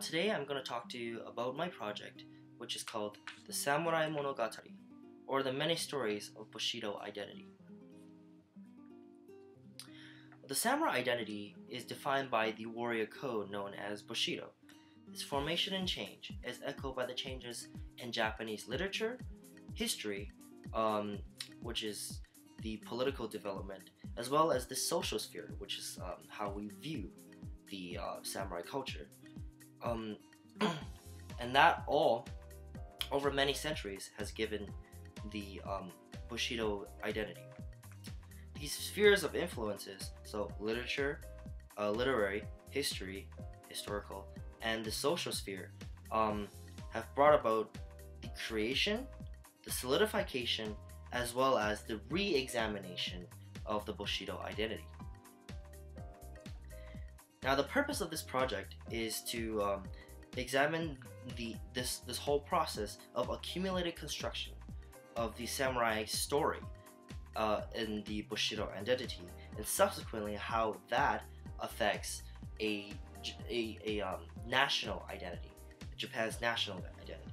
Today I'm going to talk to you about my project, which is called the Samurai Monogatari, or the many stories of Bushido identity. The samurai identity is defined by the warrior code known as Bushido. Its formation and change is echoed by the changes in Japanese literature, history, which is the political development, as well as the social sphere, which is how we view the samurai culture. And that all, over many centuries, has given the Bushido identity. These spheres of influences, so literature, literary, history, historical, and the social sphere, have brought about the creation, the solidification, as well as the re-examination of the Bushido identity. Now, the purpose of this project is to examine this whole process of accumulated construction of the samurai story in the Bushido identity, and subsequently how that affects a national identity, Japan's national identity.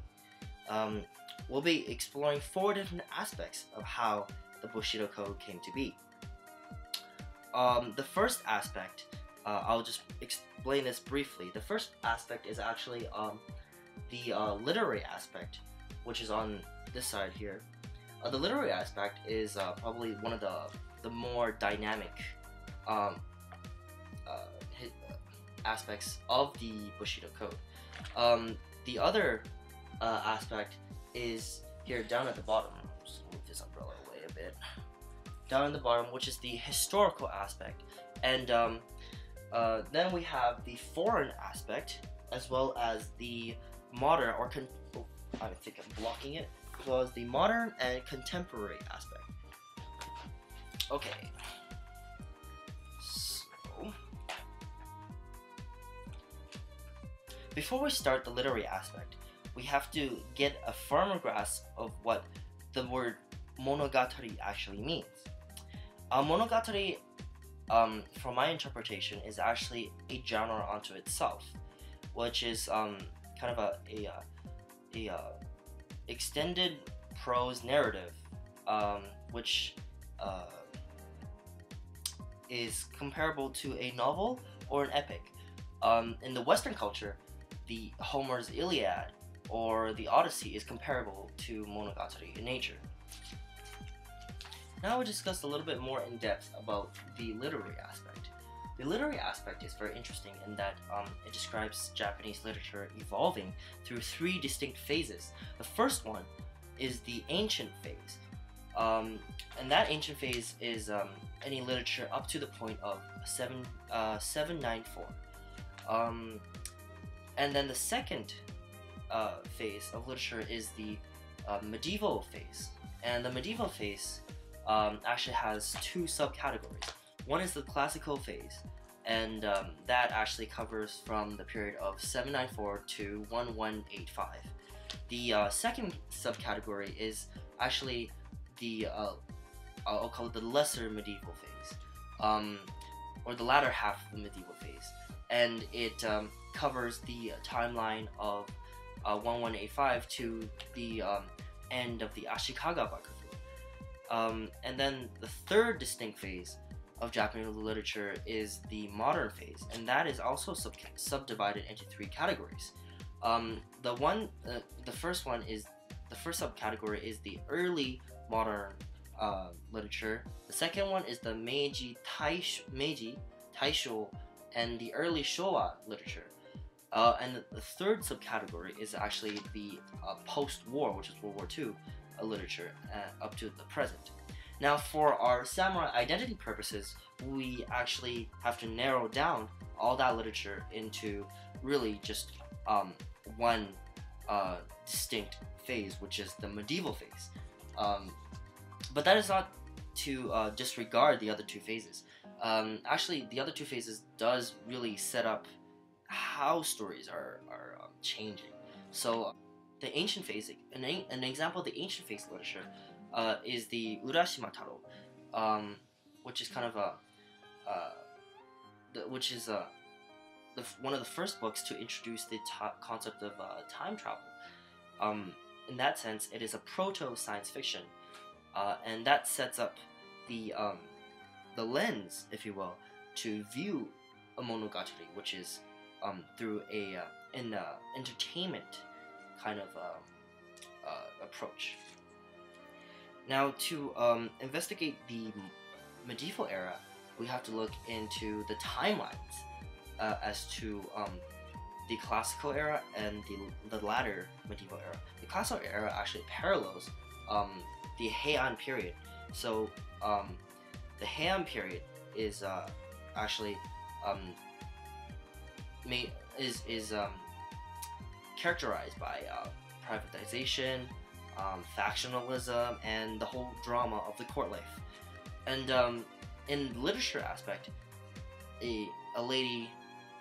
We'll be exploring 4 different aspects of how the Bushido Code came to be. The first aspect, I'll just explain this briefly. The first aspect is actually the literary aspect, which is on this side here. The literary aspect is probably one of the more dynamic aspects of the Bushido Code. The other aspect is here down at the bottom. Just move this umbrella away a bit. Down at the bottom, which is the historical aspect, and then we have the foreign aspect, as well as the modern I think I'm blocking it. As well as the modern and contemporary aspect. Okay. So, before we start the literary aspect, we have to get a firmer grasp of what the word monogatari actually means. Monogatari, from my interpretation, is actually a genre unto itself, which is kind of a extended prose narrative, which is comparable to a novel or an epic. In the Western culture, the Homer's Iliad or the Odyssey is comparable to Monogatari in nature. Now we'll discuss a little bit more in depth about the literary aspect. The literary aspect is very interesting in that it describes Japanese literature evolving through 3 distinct phases. The first one is the ancient phase, and that ancient phase is any literature up to the point of 794. And then the second phase of literature is the medieval phase, and the medieval phase actually has 2 subcategories. One is the classical phase, and that actually covers from the period of 794 to 1185. The second subcategory is actually the, I'll call it the lesser medieval phase, or the latter half of the medieval phase, and it covers the timeline of 1185 to the end of the Ashikaga Bakufu. And then the third distinct phase of Japanese literature is the modern phase, and that is also subdivided into 3 categories. The first subcategory is the early modern literature. The second one is the Meiji, Taisho, and the early Showa literature. And the third subcategory is actually the post-war, which is World War II literature, up to the present. Now, for our samurai identity purposes, we actually have to narrow down all that literature into really just one distinct phase, which is the medieval phase. But that is not to disregard the other 2 phases. Actually, the other 2 phases does really set up how stories are changing. So, the ancient phase, an example of the ancient phase literature is the Urashima Taro, which is kind of which is one of the first books to introduce the concept of time travel. In that sense, it is a proto science fiction, and that sets up the lens, if you will, to view a monogatari, which is through an entertainment kind of approach. Now, to investigate the medieval era, we have to look into the timelines as to the classical era and the latter medieval era. The classical era actually parallels the Heian period. So the Heian period is actually characterized by privatization, factionalism, and the whole drama of the court life. And in the literature aspect, a lady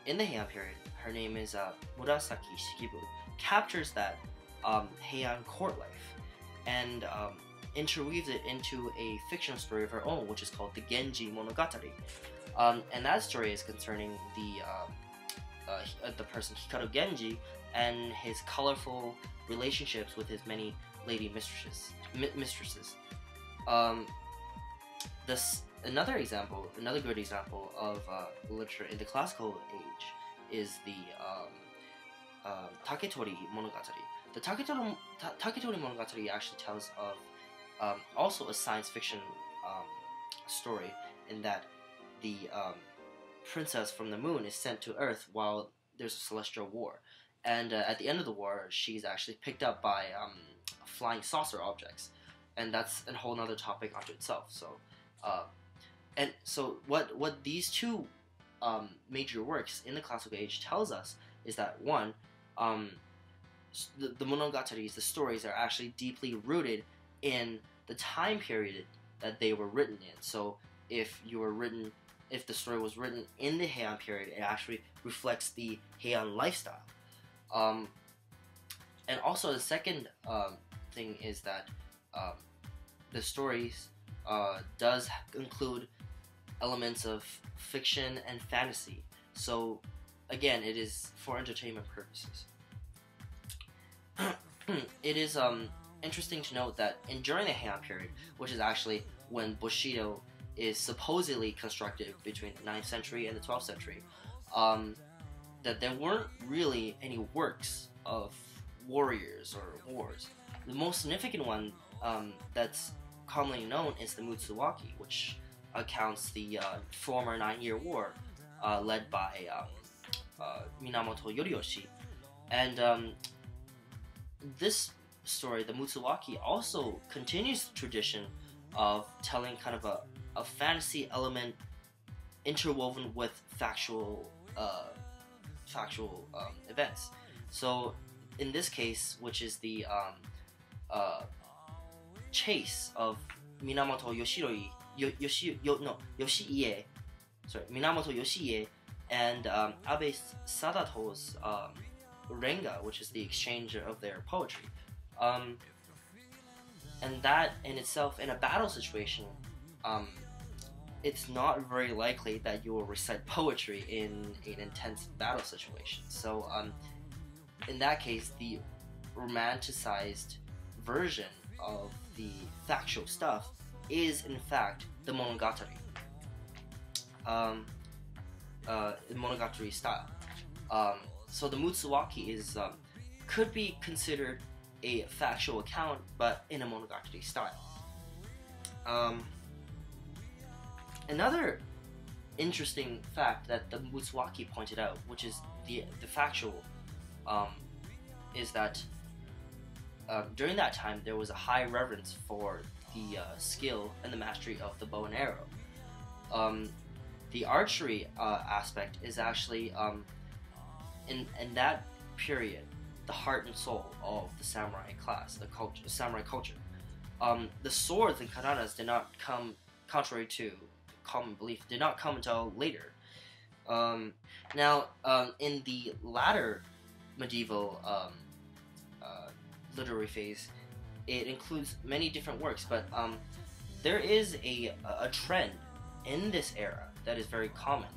in the Heian period, her name is Murasaki Shikibu, captures that Heian court life and interweaves it into a fictional story of her own, which is called the Genji Monogatari. And that story is concerning the person Hikaru Genji and his colorful relationships with his many lady mistresses. Another good example of literature in the classical age is the Taketori Monogatari. The Taketori Monogatari actually tells of also a science fiction story, in that the princess from the moon is sent to Earth while there's a celestial war, and at the end of the war, she's actually picked up by flying saucer objects, and that's a whole other topic unto itself. So, what these two major works in the classical age tells us is that, one, the monogataris, the stories, are actually deeply rooted in the time period that they were written in. So if the story was written in the Heian period, it actually reflects the Heian lifestyle. And also the second thing is that the stories does include elements of fiction and fantasy. So again, it is for entertainment purposes. It is interesting to note that during the Heian period, which is actually when Bushido is supposedly constructed between the 9th century and the 12th century, that there weren't really any works of warriors or wars. The most significant one that's commonly known is the Mutsuwaki, which accounts the former 9-year war led by Minamoto Yoriyoshi. And this story, the Mutsuwaki, also continues the tradition of telling kind of a fantasy element interwoven with factual events. So in this case, which is the chase of Minamoto Minamoto Yoshiie and Abe Sadato's Renga, which is the exchange of their poetry. And that in itself, in a battle situation, it's not very likely that you will recite poetry in an intense battle situation. So in that case, the romanticized version of the factual stuff is in fact the monogatari, monogatari style. So the Mutsuwaki is could be considered a factual account, but in a monogatari style. Another interesting fact that the Mutsuwaki pointed out, which is the factual, is that during that time there was a high reverence for the skill and the mastery of the bow and arrow. The archery aspect is actually in that period the heart and soul of the samurai class, the samurai culture. The swords and katanas did not come, contrary to common belief, did not come until later. Now, in the latter medieval literary phase, it includes many different works, but there is a trend in this era that is very common.